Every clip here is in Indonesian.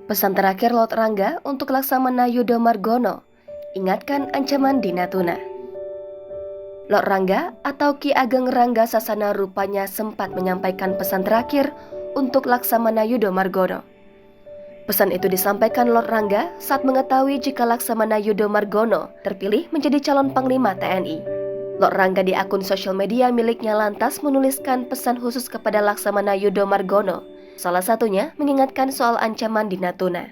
Pesan terakhir Lord Rangga untuk Laksamana Yudo Margono, ingatkan ancaman di Natuna. Lord Rangga atau Ki Ageng Rangga Sasana rupanya sempat menyampaikan pesan terakhir untuk Laksamana Yudo Margono. Pesan itu disampaikan Lord Rangga saat mengetahui jika Laksamana Yudo Margono terpilih menjadi calon Panglima TNI. Lord Rangga di akun sosial media miliknya lantas menuliskan pesan khusus kepada Laksamana Yudo Margono, salah satunya mengingatkan soal ancaman di Natuna.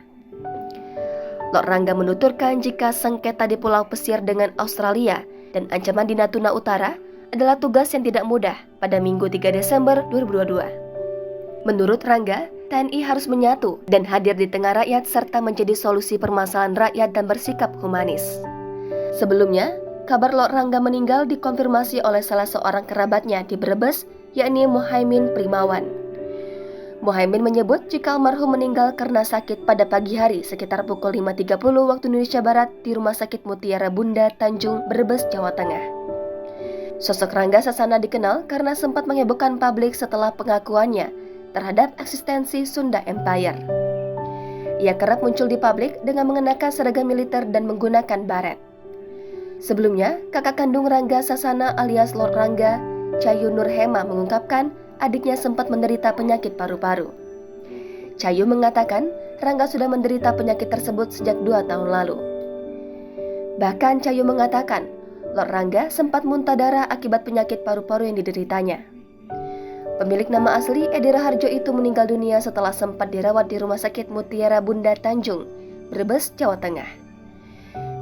Lord Rangga menuturkan jika sengketa di Pulau Pesir dengan Australia dan ancaman di Natuna Utara adalah tugas yang tidak mudah pada Minggu 3 Desember 2022. Menurut Rangga, TNI harus menyatu dan hadir di tengah rakyat serta menjadi solusi permasalahan rakyat dan bersikap humanis. Sebelumnya, kabar Lord Rangga meninggal dikonfirmasi oleh salah seorang kerabatnya di Brebes, yakni Muhaimin Primawan. Muhaimin menyebut jika almarhum meninggal karena sakit pada pagi hari sekitar pukul 5.30 waktu Indonesia Barat di Rumah Sakit Mutiara Bunda Tanjung, Brebes, Jawa Tengah. Sosok Rangga Sasana dikenal karena sempat menghebohkan publik setelah pengakuannya terhadap eksistensi Sunda Empire. Ia kerap muncul di publik dengan mengenakan seragam militer dan menggunakan baret. Sebelumnya, kakak kandung Rangga Sasana alias Lord Rangga, Cayu Nurhema mengungkapkan adiknya sempat menderita penyakit paru-paru. Cayu mengatakan Rangga sudah menderita penyakit tersebut sejak 2 tahun lalu. Bahkan Cayu mengatakan Lord Rangga sempat muntah darah akibat penyakit paru-paru yang dideritanya. Pemilik nama asli Edi Raharjo itu meninggal dunia setelah sempat dirawat di Rumah Sakit Mutiara Bunda Tanjung, Brebes, Jawa Tengah.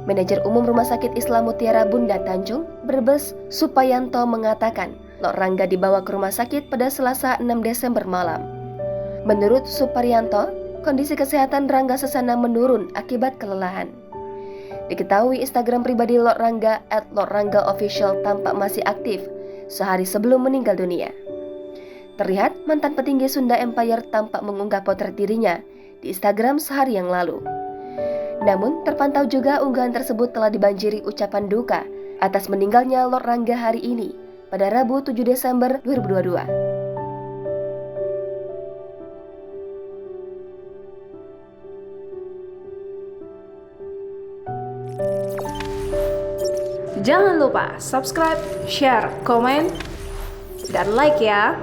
Manajer Umum Rumah Sakit Islam Mutiara Bunda Tanjung, Brebes, Supayanto mengatakan Lord Rangga dibawa ke rumah sakit pada Selasa 6 Desember malam. Menurut Suparyanto, kondisi kesehatan Rangga Sasana menurun akibat kelelahan. Diketahui Instagram pribadi Lord Rangga @LordRanggaOfficial tampak masih aktif sehari sebelum meninggal dunia. Terlihat mantan petinggi Sunda Empire tampak mengunggah potret dirinya di Instagram sehari yang lalu. Namun terpantau juga unggahan tersebut telah dibanjiri ucapan duka atas meninggalnya Lord Rangga hari ini pada Rabu 7 Desember 2022. Jangan lupa subscribe, share, komen, dan like ya.